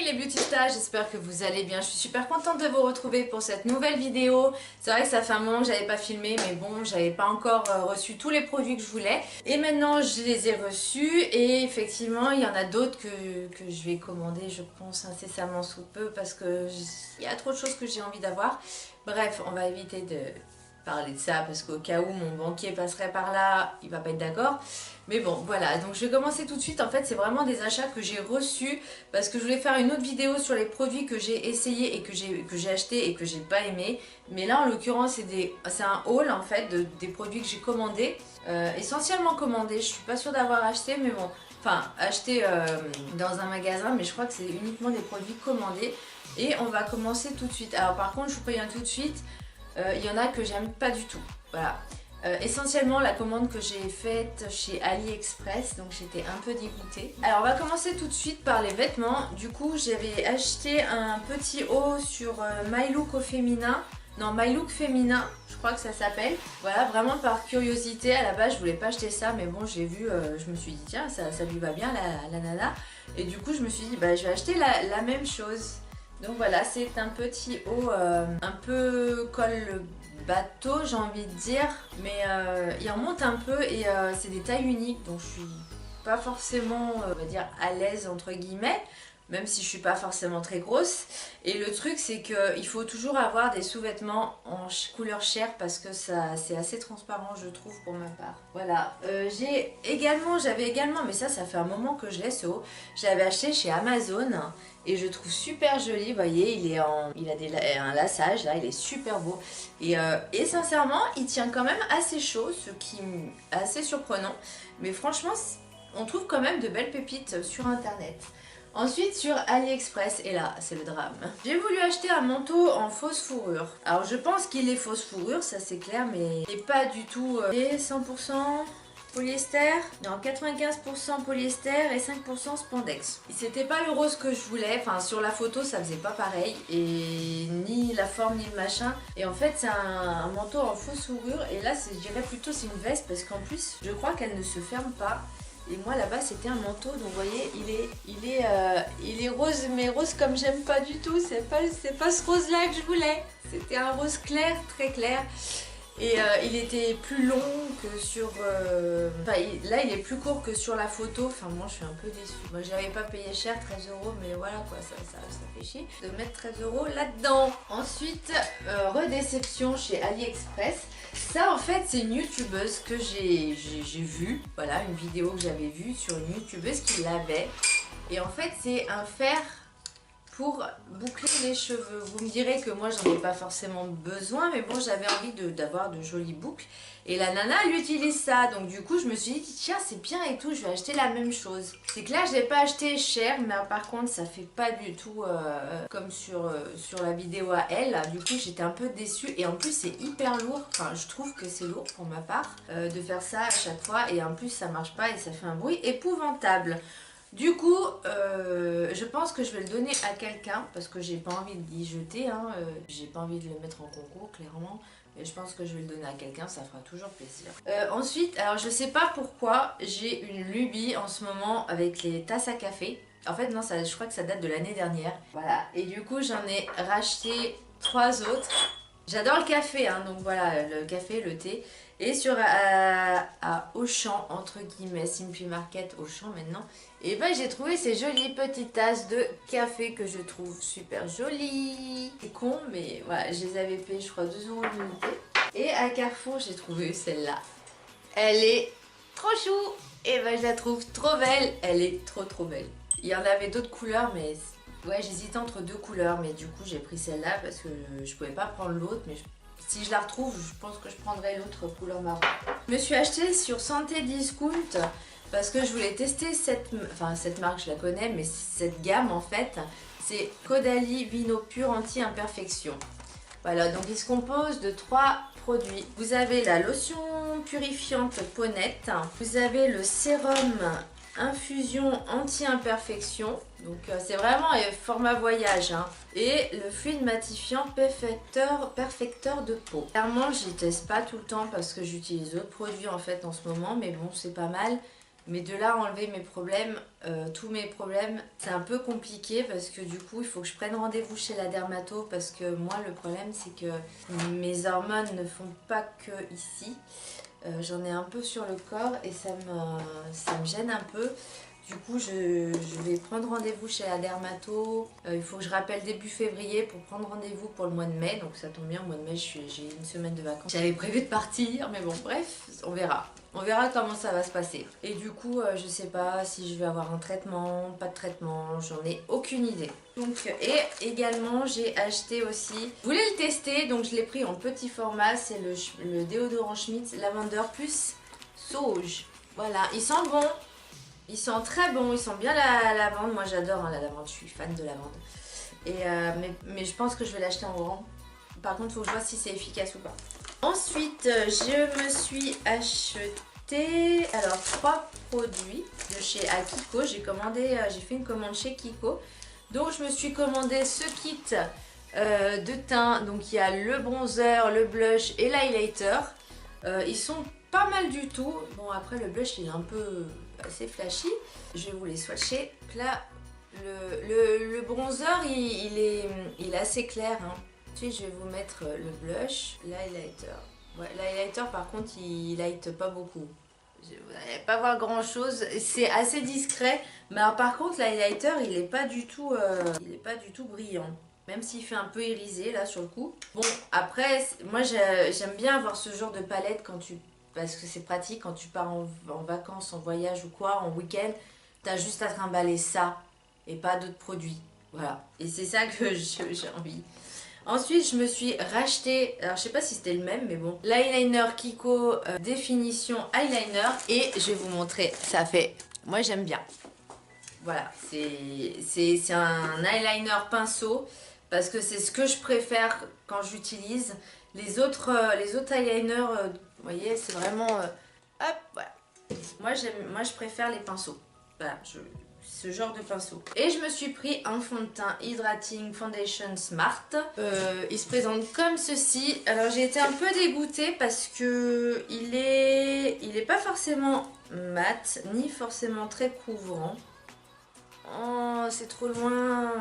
les beautistas, j'espère que vous allez bien. Je suis super contente de vous retrouver pour cette nouvelle vidéo. C'est vrai que ça fait un moment que j'avais pas filmé, mais bon, j'avais pas encore reçu tous les produits que je voulais. Et maintenant, je les ai reçus et effectivement, il y en a d'autres que je vais commander, je pense, incessamment sous peu parce que il y a trop de choses que j'ai envie d'avoir. Bref, on va éviter de parler de ça parce qu'au cas où mon banquier passerait par là, il va pas être d'accord. Mais bon, voilà, donc je vais commencer tout de suite. En fait, c'est vraiment des achats que j'ai reçus parce que je voulais faire une autre vidéo sur les produits que j'ai essayé et que j'ai acheté et que j'ai pas aimé. Mais là, en l'occurrence, c'est un haul en fait des produits que j'ai commandés, essentiellement commandés. Je suis pas sûre d'avoir acheté, mais bon, enfin acheté dans un magasin, mais je crois que c'est uniquement des produits commandés. Et on va commencer tout de suite. Alors par contre, je vous préviens tout de suite, il y en a que j'aime pas du tout. Voilà. Essentiellement la commande que j'ai faite chez AliExpress, donc j'étais un peu dégoûtée. Alors on va commencer tout de suite par les vêtements. Du coup j'avais acheté un petit haut sur My Look au féminin. Non, My Look féminin, je crois que ça s'appelle. Voilà, vraiment par curiosité. À la base je voulais pas acheter ça, mais bon j'ai vu, je me suis dit tiens ça lui va bien la nana. Et du coup je me suis dit bah je vais acheter la même chose. Donc voilà, c'est un petit haut un peu col bateau, j'ai envie de dire, mais il remonte un peu et c'est des tailles uniques, donc je suis pas forcément, on va dire, à l'aise entre guillemets, même si je suis pas forcément très grosse. Et le truc c'est qu'il faut toujours avoir des sous-vêtements en couleur chair parce que ça c'est assez transparent je trouve pour ma part. Voilà, j'avais également, mais ça fait un moment que je l'ai ce haut, je l'avais acheté chez Amazon. Et je trouve super joli, vous voyez, il a un lassage là, il est super beau. Et sincèrement, il tient quand même assez chaud, ce qui est assez surprenant. Mais franchement, on trouve quand même de belles pépites sur internet. Ensuite sur AliExpress, et là c'est le drame. J'ai voulu acheter un manteau en fausse fourrure. Alors je pense qu'il est fausse fourrure, ça c'est clair, mais il n'est pas du tout 100% polyester, non 95% polyester et 5% spandex. C'était pas le rose que je voulais, enfin sur la photo ça faisait pas pareil, et ni la forme ni le machin. Et en fait c'est un manteau en fausse fourrure, et là je dirais plutôt c'est une veste parce qu'en plus je crois qu'elle ne se ferme pas. Et moi là-bas c'était un manteau, donc vous voyez il est rose, mais rose comme j'aime pas du tout, c'est pas ce rose là que je voulais. C'était un rose clair, très clair. Et il était plus long que sur... Enfin, là, il est plus court que sur la photo. Enfin, moi, je suis un peu déçue. Moi, j'avais pas payé cher, 13 €, mais voilà, quoi, ça fait chier de mettre 13 € là-dedans. Ensuite, redéception chez AliExpress. Ça, en fait, c'est une youtubeuse que j'ai vue. Voilà, une vidéo que j'avais vue sur une youtubeuse qui l'avait. Et en fait, c'est un fer pour boucler les cheveux. Vous me direz que moi j'en ai pas forcément besoin, mais bon j'avais envie d'avoir de jolies boucles et la nana elle utilise ça, donc du coup je me suis dit tiens c'est bien et tout, je vais acheter la même chose. C'est clair, je l'ai pas acheté cher, mais par contre ça fait pas du tout comme sur la vidéo à elle. Du coup j'étais un peu déçue, et en plus c'est hyper lourd, enfin je trouve que c'est lourd pour ma part de faire ça à chaque fois, et en plus ça marche pas et ça fait un bruit épouvantable. Du coup, je pense que je vais le donner à quelqu'un parce que j'ai pas envie d'y jeter, hein, j'ai pas envie de le mettre en concours clairement, mais je pense que je vais le donner à quelqu'un, ça fera toujours plaisir. Ensuite, alors je sais pas pourquoi, j'ai une lubie en ce moment avec les tasses à café. En fait non, je crois que ça date de l'année dernière. Voilà, et du coup j'en ai racheté 3 autres. J'adore le café, hein, donc voilà, le café, le thé. Et sur à Auchan, entre guillemets, Simply Market, Auchan maintenant, et ben j'ai trouvé ces jolies petites tasses de café que je trouve super jolies. C'est con, mais voilà, je les avais payées, je crois, 2 € l'unité. Et à Carrefour, j'ai trouvé celle-là. Elle est trop chou, et ben je la trouve trop belle. Elle est trop belle. Il y en avait d'autres couleurs, mais ouais, j'hésitais entre 2 couleurs, mais du coup j'ai pris celle-là parce que je pouvais pas prendre l'autre, mais si je la retrouve, je pense que je prendrai l'autre couleur marron. Je me suis achetée sur Santé Discount parce que je voulais tester cette marque, je la connais, mais cette gamme en fait, c'est Caudalie Vino Pur Anti-Imperfection. Voilà, donc il se compose de 3 produits. Vous avez la lotion purifiante peau nette, vous avez le sérum infusion anti-imperfection, donc c'est vraiment format voyage, hein. Et le fluide matifiant perfecteur de peau. Clairement j'y teste pas tout le temps parce que j'utilise d'autres produits en fait en ce moment, mais bon c'est pas mal. Mais de là à enlever mes problèmes, tous mes problèmes, c'est un peu compliqué parce que du coup il faut que je prenne rendez-vous chez la dermato parce que moi le problème c'est que mes hormones ne font pas que ici. J'en ai un peu sur le corps et ça me gêne un peu. Du coup, je vais prendre rendez-vous chez la dermato. Il faut que je rappelle début février pour prendre rendez-vous pour le mois de mai. Donc ça tombe bien, au mois de mai, j'ai une semaine de vacances. J'avais prévu de partir, mais bon, bref, on verra. On verra comment ça va se passer. Et du coup, je sais pas si je vais avoir un traitement, pas de traitement, j'en ai aucune idée. Donc, et également, j'ai acheté aussi, je voulais le tester, donc je l'ai pris en petit format. C'est le déodorant Schmitt Lavender plus sauge. Voilà, il sent bon. Ils sont très bons, ils sont bien la lavande. Moi j'adore hein, la lavande, je suis fan de lavande. Et, mais je pense que je vais l'acheter en grand. Par contre, il faut que je vois si c'est efficace ou pas. Ensuite, je me suis acheté alors 3 produits de chez Kiko. J'ai fait une commande chez Kiko. Donc je me suis commandé ce kit de teint. Donc il y a le bronzer, le blush et l'highlighter. Ils sont pas mal du tout. Bon après le blush il est un peu assez flashy. Je vais vous les swatcher. Là le bronzer il est assez clair. Hein. Ensuite je vais vous mettre le blush, l'highlighter. Ouais, l'highlighter par contre il light pas beaucoup. Vous n'allez pas voir grand chose. C'est assez discret. Mais alors, par contre l'highlighter il est pas du tout brillant. Même s'il fait un peu irisé là sur le coup. Bon après moi j'aime bien avoir ce genre de palette parce que c'est pratique quand tu pars en vacances, en voyage ou quoi, en week-end. T'as juste à trimballer ça et pas d'autres produits. Voilà. Et c'est ça que j'ai envie. Ensuite je me suis racheté, alors je sais pas si c'était le même mais bon, l'eyeliner Kiko définition eyeliner. Et je vais vous montrer, ça fait, moi j'aime bien. Voilà, c'est un eyeliner pinceau parce que c'est ce que je préfère quand j'utilise. Les autres eyeliners, vous voyez, c'est vraiment... hop, voilà. Moi je préfère les pinceaux. Voilà, ce genre de pinceau. Et je me suis pris un fond de teint Hydrating Foundation Smart. Il se présente comme ceci. Alors j'ai été un peu dégoûtée parce que il est pas forcément mat, ni forcément très couvrant. Oh, c'est trop loin.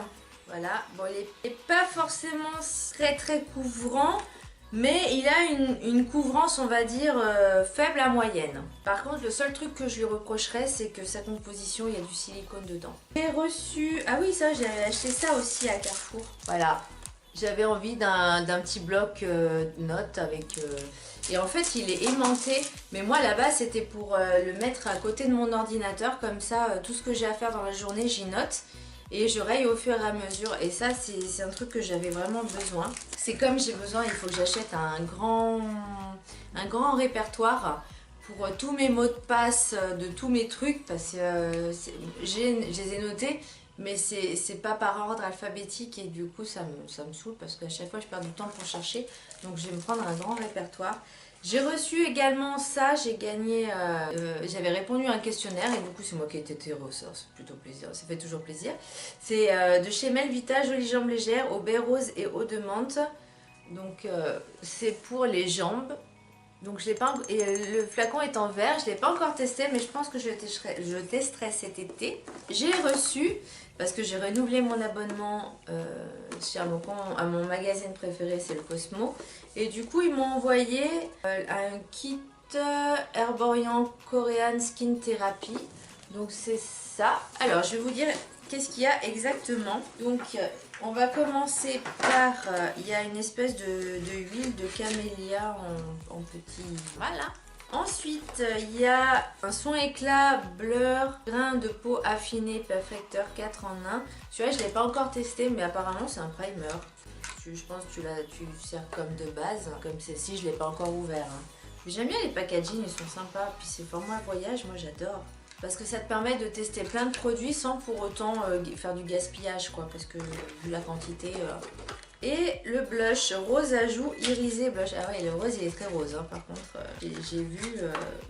Voilà. Bon, il n'est pas forcément très couvrant, mais il a une couvrance, on va dire, faible à moyenne. Par contre, le seul truc que je lui reprocherais, c'est que sa composition, il y a du silicone dedans. J'ai reçu... Ah oui, ça, j'avais acheté ça aussi à Carrefour. Voilà. J'avais envie d'un petit bloc notes avec... Et en fait, il est aimanté. Mais moi, là-bas, c'était pour le mettre à côté de mon ordinateur. Comme ça, tout ce que j'ai à faire dans la journée, j'y note. Et je raye au fur et à mesure. Et ça, c'est un truc que j'avais vraiment besoin. C'est comme j'ai besoin, il faut que j'achète un grand répertoire pour tous mes mots de passe de tous mes trucs. Parce que je les ai notés. Mais c'est pas par ordre alphabétique et du coup ça me saoule parce qu'à chaque fois je perds du temps pour chercher. Donc je vais me prendre un grand répertoire. J'ai reçu également ça, j'ai gagné, j'avais répondu à un questionnaire et du coup c'est moi qui ai été heureuse, c'est plutôt plaisir, ça fait toujours plaisir. C'est de chez Melvita, Jolies Jambes Légères, au baie rose et eau de menthe. Donc c'est pour les jambes. Donc je l'ai pas, et le flacon est en verre, je ne l'ai pas encore testé mais je pense que je testerai cet été. J'ai reçu, parce que j'ai renouvelé mon abonnement à mon magazine préféré, c'est le Cosmo. Et du coup ils m'ont envoyé un kit Herborian Korean Skin Therapy. Donc c'est ça. Alors je vais vous dire qu'est-ce qu'il y a exactement. Donc on va commencer par, il y a une espèce de huile de camélia en petit, voilà. Ensuite, il y a un soin éclat, blur, grain de peau affiné, perfecteur 4 en 1. Celui-là, je ne l'ai pas encore testé, mais apparemment, c'est un primer. Je pense que tu sers comme de base, comme celle-ci, je ne l'ai pas encore ouvert. Hein. J'aime bien les packaging, ils sont sympas. Puis c'est format voyage, moi j'adore. Parce que ça te permet de tester plein de produits sans pour autant faire du gaspillage, quoi. Parce que vu la quantité... Et le blush rose à joues irisé blush. Ah ouais, le rose il est très rose hein, par contre. J'ai vu...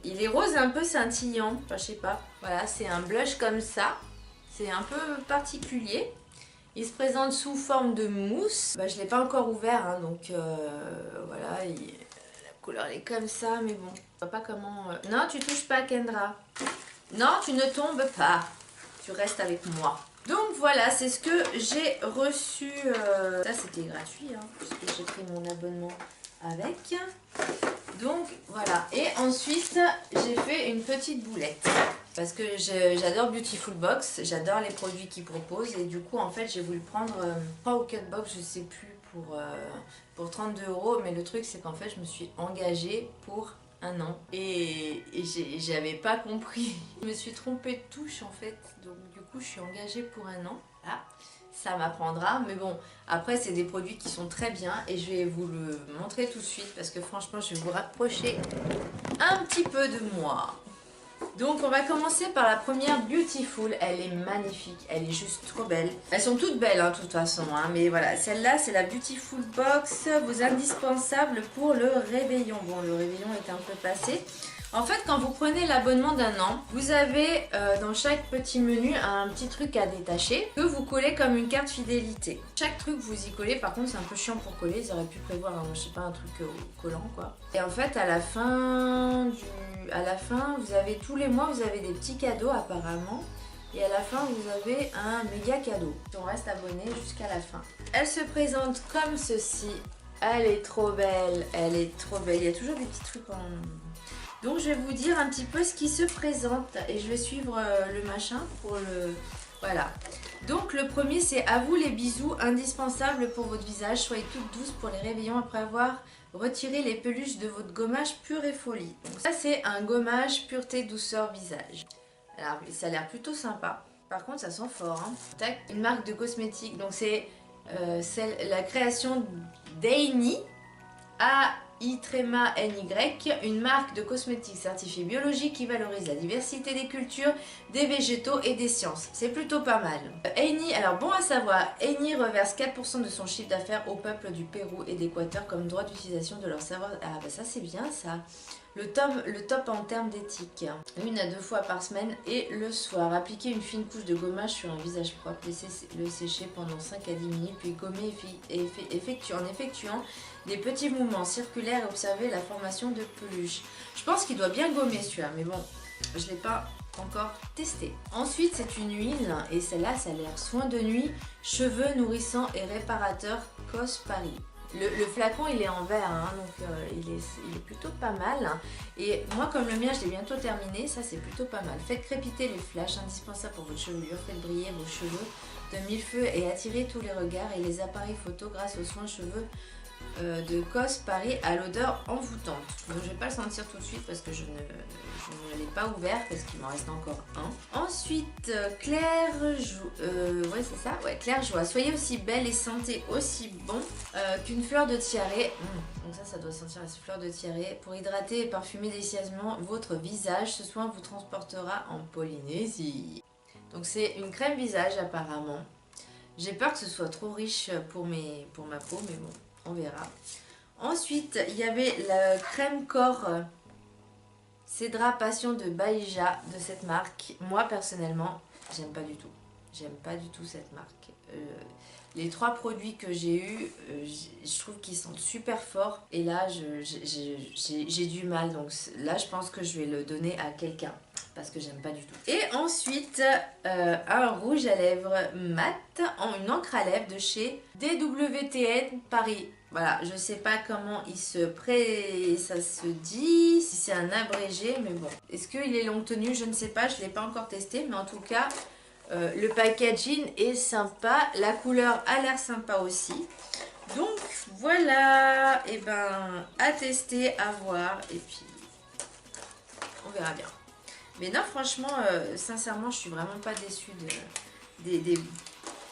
il est rose un peu scintillant. Enfin je sais pas. Voilà, c'est un blush comme ça. C'est un peu particulier. Il se présente sous forme de mousse. Bah, je ne l'ai pas encore ouvert. Hein, donc voilà. La couleur elle est comme ça. Mais bon, je vois pas comment... Non, tu touches pas Kendra. Non, tu ne tombes pas. Tu restes avec moi. Donc voilà, c'est ce que j'ai reçu. Ça, c'était gratuit, hein, puisque j'ai pris mon abonnement avec. Donc voilà. Et ensuite, j'ai fait une petite boulette. Parce que j'adore Beautiful Box. J'adore les produits qu'ils proposent. Et du coup, en fait, j'ai voulu prendre 3 ou 4 box, je sais plus, pour 32 €. Mais le truc, c'est qu'en fait, je me suis engagée pour un an. Et j'avais pas compris. Je me suis trompée de touche, en fait. Donc du coup, je suis engagée pour un an. Là. Ça m'apprendra, mais bon, après c'est des produits qui sont très bien et je vais vous le montrer tout de suite parce que franchement je vais vous rapprocher un petit peu de moi. Donc on va commencer par la première Beautiful, elle est magnifique, elle est juste trop belle. Elles sont toutes belles hein, de toute façon, hein, mais voilà, celle-là c'est la Beautiful Box, vos indispensables pour le réveillon. Bon, le réveillon est un peu passé. En fait, quand vous prenez l'abonnement d'un an, vous avez dans chaque petit menu un petit truc à détacher que vous collez comme une carte fidélité. Chaque truc vous y collez, par contre c'est un peu chiant pour coller, ils auraient pu prévoir je sais pas, un truc collant quoi. Et en fait à la fin, vous avez tous les mois, vous avez des petits cadeaux apparemment. Et à la fin, vous avez un méga cadeau. On reste abonné jusqu'à la fin. Elle se présente comme ceci. Elle est trop belle, elle est trop belle. Il y a toujours des petits trucs en... Donc je vais vous dire un petit peu ce qui se présente et je vais suivre le machin pour le... Voilà. Donc le premier c'est à vous les bisous indispensables pour votre visage. Soyez toutes douces pour les réveillons après avoir retiré les peluches de votre gommage pur et folie. Donc ça c'est un gommage pureté douceur visage. Alors ça a l'air plutôt sympa. Par contre ça sent fort. Hein. Tac, une marque de cosmétiques. Donc c'est la création d'Ainy. A-I-NY, une marque de cosmétiques certifiée biologique qui valorise la diversité des cultures, des végétaux et des sciences. C'est plutôt pas mal. Ainy, alors bon à savoir, Ainy reverse 4% de son chiffre d'affaires au peuple du Pérou et d'Équateur comme droit d'utilisation de leur savoir. Ah bah ça c'est bien ça. Le top en termes d'éthique. 1 à 2 fois par semaine et le soir. Appliquez une fine couche de gommage sur un visage propre. Laissez-le sécher pendant 5 à 10 minutes. Puis gommez en effectuant des petits mouvements circulaires et observez la formation de peluches. Je pense qu'il doit bien gommer celui-là. Mais bon, je ne l'ai pas encore testé. Ensuite, c'est une huile. Et celle-là, ça a l'air soin de nuit. Cheveux nourrissants et réparateurs Cos Paris. Le flacon il est en verre, hein, donc il est plutôt pas mal. Et moi comme le mien je l'ai bientôt terminé, ça c'est plutôt pas mal. Faites crépiter les flashs indispensables pour votre chevelure, faites briller vos cheveux de mille feux et attirez tous les regards et les appareils photo grâce aux soins cheveux de Cos Paris à l'odeur envoûtante. Donc, je ne vais pas le sentir tout de suite parce que je ne l'ai pas ouvert parce qu'il m'en reste encore un. Ensuite, Claire Joie. Ouais, c'est ça. Ouais, Claire Joie. Soyez aussi belle et sentez aussi bon qu'une fleur de tiare. Donc ça doit sentir la fleur de tiare. Pour hydrater et parfumer délicieusement votre visage, ce soin vous transportera en Polynésie. Donc c'est une crème visage apparemment. J'ai peur que ce soit trop riche pour ma peau, mais bon. On verra. Ensuite, il y avait la crème corps Cédra Passion de Baïja de cette marque. Moi, personnellement, j'aime pas du tout. J'aime pas du tout cette marque. Les 3 produits que j'ai eus, je trouve qu'ils sentent super fort. Et là, j'ai du mal. Donc là, je pense que je vais le donner à quelqu'un. Parce que j'aime pas du tout. Et ensuite, un rouge à lèvres mat en une encre à lèvres de chez DWTN Paris. Voilà, je sais pas comment ça se dit, si c'est un abrégé, mais bon. Est-ce qu'il est longue tenue? Je ne sais pas, je l'ai pas encore testé, mais en tout cas, le packaging est sympa. La couleur a l'air sympa aussi. Donc voilà, et ben à tester, à voir, et puis on verra bien. Mais non, franchement, sincèrement, je suis vraiment pas déçue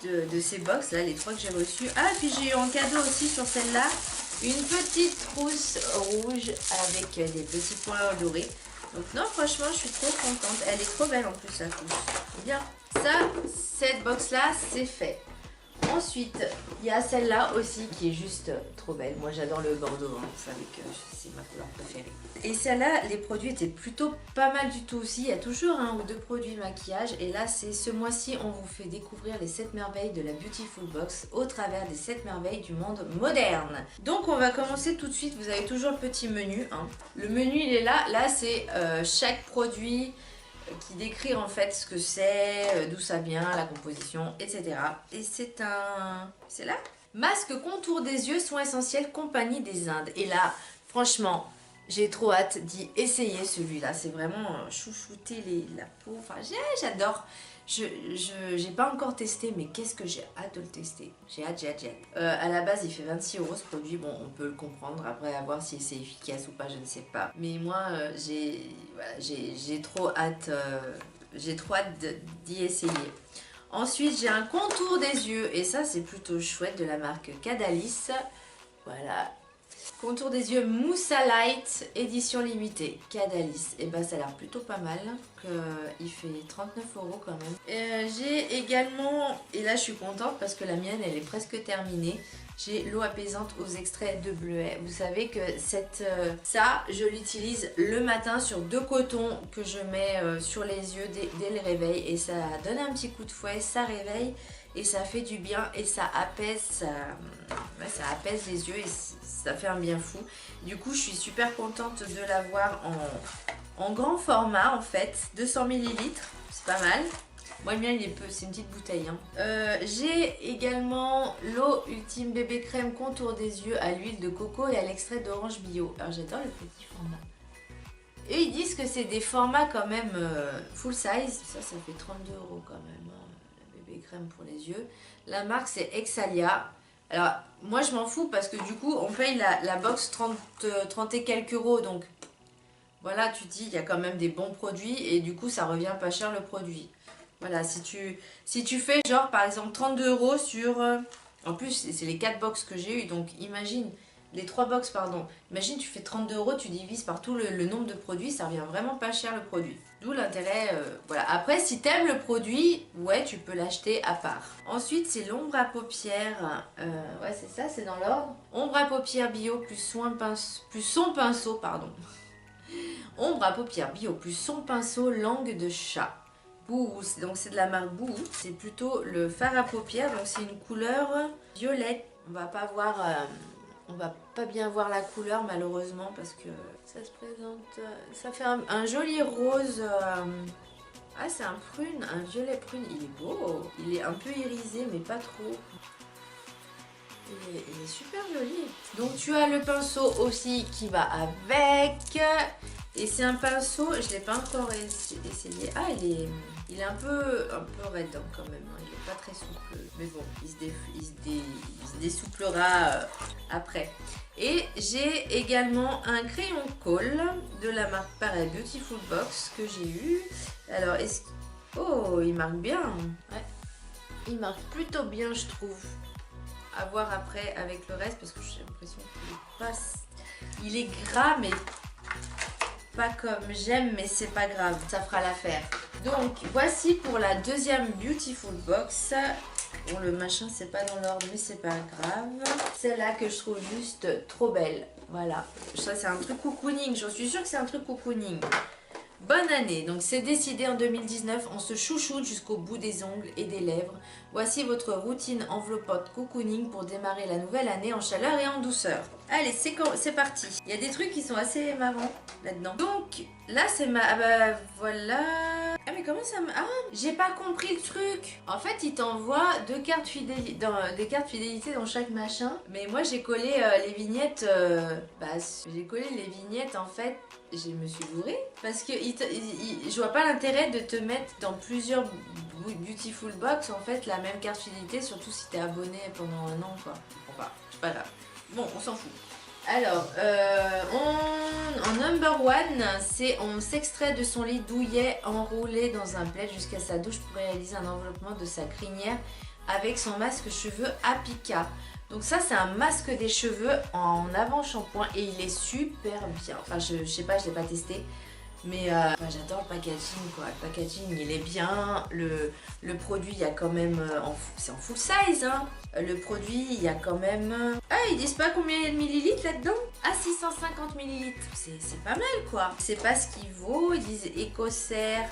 de ces box là, les 3 que j'ai reçues. Ah, et puis j'ai eu en cadeau aussi sur celle-là une petite trousse rouge avec des petits points dorés. Donc non, franchement, je suis trop contente. Elle est trop belle en plus, la trousse. Bien, ça, cette box là, c'est fait. Ensuite, il y a celle-là aussi qui est juste trop belle. Moi, j'adore le bordeaux, hein. Vous savez que c'est ma couleur préférée. Et celle-là, les produits étaient plutôt pas mal du tout aussi. Il y a toujours 1 ou 2 produits maquillage. Et là, c'est ce mois-ci, on vous fait découvrir les 7 merveilles de la Beautiful Box au travers des 7 merveilles du monde moderne. Donc, on va commencer tout de suite. Vous avez toujours le petit menu, hein. Le menu, il est là. Là, c'est chaque produit... qui décrit en fait ce que c'est, d'où ça vient, la composition, etc. Et c'est là. Masque contour des yeux, soins essentiels, compagnie des Indes. Et là, franchement, j'ai trop hâte d'y essayer celui-là. C'est vraiment chouchouter la peau. Enfin, j'adore. J'ai pas encore testé, mais qu'est-ce que j'ai hâte de le tester. J'ai hâte. À la base, il fait 26 € ce produit. Bon, on peut le comprendre. Après, à voir si c'est efficace ou pas, je ne sais pas. Mais moi, j'ai trop hâte. J'ai trop hâte d'y essayer. Ensuite, j'ai un contour des yeux. Et ça, c'est plutôt chouette, de la marque Cadalis. Voilà. Contour des yeux Moussa Light, édition limitée, Cadalis. Et ben ça a l'air plutôt pas mal. Il fait 39 € quand même. J'ai également, et là je suis contente parce que la mienne elle est presque terminée. J'ai l'eau apaisante aux extraits de bleuet. Vous savez que ça, je l'utilise le matin sur 2 cotons que je mets sur les yeux dès le réveil. Et ça donne un petit coup de fouet, ça réveille et ça fait du bien et ça apaise, ça apaise les yeux et ça fait un bien fou. Du coup, je suis super contente de l'avoir en grand format en fait, 200 ml, c'est pas mal. Moi, le mien, c'est une petite bouteille. Hein. J'ai également l'eau ultime bébé crème contour des yeux à l'huile de coco et à l'extrait d'orange bio. Alors, j'adore le petit format. Et ils disent que c'est des formats quand même full size. Ça fait 32 € quand même, hein, la bébé crème pour les yeux. La marque, c'est Exalia. Alors, moi, je m'en fous parce que du coup, on paye la box 30 et quelques euros. Donc, voilà, tu te dis, il y a quand même des bons produits et du coup, ça revient pas cher le produit. Voilà, si tu fais genre par exemple 32 € sur... en plus, c'est les 4 box que j'ai eu, donc imagine, les 3 box pardon. Imagine, tu fais 32 €, tu divises par tout le nombre de produits, ça revient vraiment pas cher le produit. D'où l'intérêt, voilà. Après, si t'aimes le produit, ouais, tu peux l'acheter à part. Ensuite, c'est l'ombre à paupières. Ouais, c'est ça, c'est dans l'ordre. Ombre à paupières bio plus son pinceau, pardon. Ombre à paupières bio plus son pinceau langue de chat. Bouhou, donc c'est de la marque Bouhou. C'est plutôt le fard à paupières, donc c'est une couleur violette. On va pas bien voir la couleur malheureusement parce que ça se présente, ça fait un joli rose. Ah, c'est un prune, un violet prune. Il est beau, il est un peu irisé mais pas trop. Il est super joli. Donc tu as le pinceau aussi qui va avec. Et c'est un pinceau, je ne l'ai pas encore essayé. Ah, il est un peu raide hein, quand même. Il n'est pas très souple. Mais bon, il se dessouplera après. Et j'ai également un crayon colle de la marque pareil, Beautiful Box que j'ai eu. Alors, oh, il marque bien. Ouais. Il marque plutôt bien, je trouve. À voir après avec le reste parce que j'ai l'impression qu'il est gras mais pas comme j'aime, mais c'est pas grave, ça fera l'affaire. Donc voici pour la deuxième Beautiful Box. Bon, le machin c'est pas dans l'ordre mais c'est pas grave. Celle-là que je trouve juste trop belle. Voilà, ça c'est un truc cocooning, j'en suis sûre que c'est un truc cocooning. Bonne année, donc c'est décidé en 2019, on se chouchoute jusqu'au bout des ongles et des lèvres. Voici votre routine enveloppante cocooning pour démarrer la nouvelle année en chaleur et en douceur. Allez, c'est parti. Il y a des trucs qui sont assez marrants là-dedans. Donc là c'est ah bah voilà. Ah mais comment ça Ah, j'ai pas compris le truc. En fait, il t'envoie des cartes fidélité dans chaque machin. Mais moi j'ai collé les vignettes. J'ai collé les vignettes en fait. Je me suis bourrée parce que je vois pas l'intérêt de te mettre dans plusieurs Beautiful Box en fait la même carte fidélité, surtout si t'es abonné pendant un an quoi. Enfin, c'est pas grave. Bon, on s'en fout. Alors, en number one, on s'extrait de son lit douillet enroulé dans un plaid jusqu'à sa douche pour réaliser un enveloppement de sa crinière avec son masque cheveux Apika. Donc ça c'est un masque des cheveux en avant shampoing et il est super bien. Enfin je sais pas, je l'ai pas testé. Mais j'adore le packaging quoi. Le packaging il est bien. Le produit il y a quand même... c'est en full size hein. Le produit il y a quand même... Ah ils disent pas combien il y a de millilitres là-dedans. Ah 650 millilitres. C'est pas mal quoi. C'est pas ce qu'il vaut. Ils disent EcoCert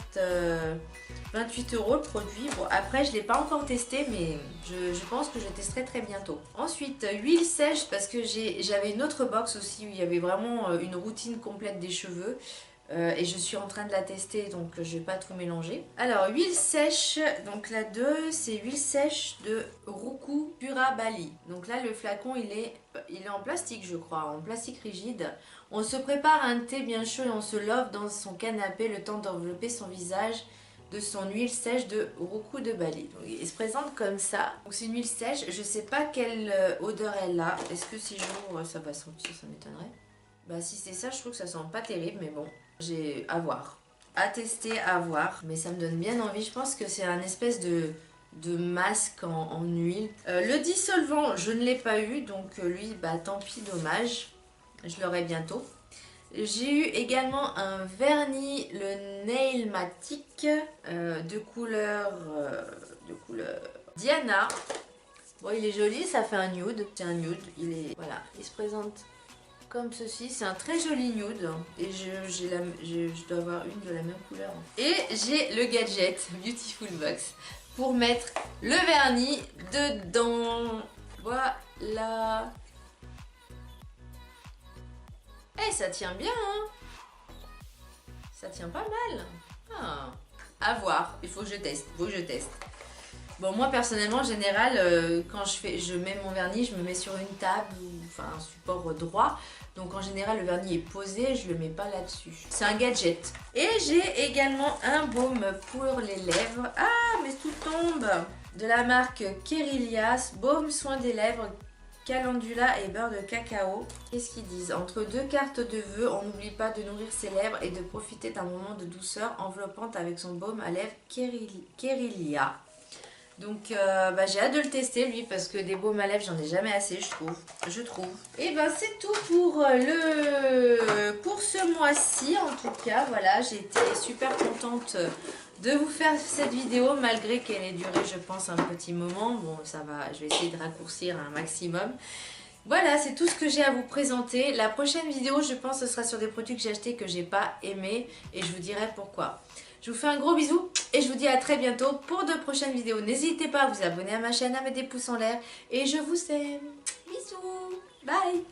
28 € le produit. Bon après je l'ai pas encore testé mais je pense que je testerai très bientôt. Ensuite huile sèche parce que j'avais une autre box aussi où il y avait vraiment une routine complète des cheveux. Et je suis en train de la tester, donc je vais pas tout mélanger. Alors, huile sèche, donc la 2, c'est huile sèche de Roku Pura Bali. Donc là, le flacon, il est en plastique, je crois, en plastique rigide. On se prépare un thé bien chaud et on se love dans son canapé le temps d'envelopper son visage de son huile sèche de Roku de Bali. Donc, il se présente comme ça. Donc c'est une huile sèche, je sais pas quelle odeur elle a. Est-ce que si j'ouvre, ça va sentir, ça m'étonnerait. Bah si c'est ça, je trouve que ça sent pas terrible, mais bon. J'ai à voir, à tester, à voir, mais ça me donne bien envie. Je pense que c'est un espèce de masque en huile. Le dissolvant, je ne l'ai pas eu, donc lui, bah tant pis, dommage. Je l'aurai bientôt. J'ai eu également un vernis, le Nailmatic de couleur Diana. Bon, il est joli, ça fait un nude. C'est un nude, voilà, il se présente comme ceci, c'est un très joli nude et je dois avoir une de la même couleur. Et j'ai le gadget Beautiful Box pour mettre le vernis dedans. Voilà. Eh, ça tient bien, hein. Ça tient pas mal. Ah. À voir, il faut que je teste, Bon, moi personnellement, en général, quand je mets mon vernis, je me mets sur une table ou enfin un support droit. Donc en général, le vernis est posé, je le mets pas là-dessus. C'est un gadget. Et j'ai également un baume pour les lèvres. Ah, mais tout tombe. De la marque Kerilias, baume soin des lèvres, calendula et beurre de cacao. Qu'est-ce qu'ils disent? Entre deux cartes de vœux, on n'oublie pas de nourrir ses lèvres et de profiter d'un moment de douceur enveloppante avec son baume à lèvres Kerilia. Donc bah, j'ai hâte de le tester lui parce que des baumes à lèvres j'en ai jamais assez je trouve. Et ben c'est tout pour ce mois-ci en tout cas. Voilà, j'ai été super contente de vous faire cette vidéo malgré qu'elle ait duré je pense un petit moment. Bon ça va, je vais essayer de raccourcir un maximum. Voilà, c'est tout ce que j'ai à vous présenter. La prochaine vidéo, je pense, ce sera sur des produits que j'ai achetés que j'ai pas aimés et je vous dirai pourquoi. Je vous fais un gros bisou et je vous dis à très bientôt pour de prochaines vidéos. N'hésitez pas à vous abonner à ma chaîne, à mettre des pouces en l'air et je vous aime. Bisous, bye.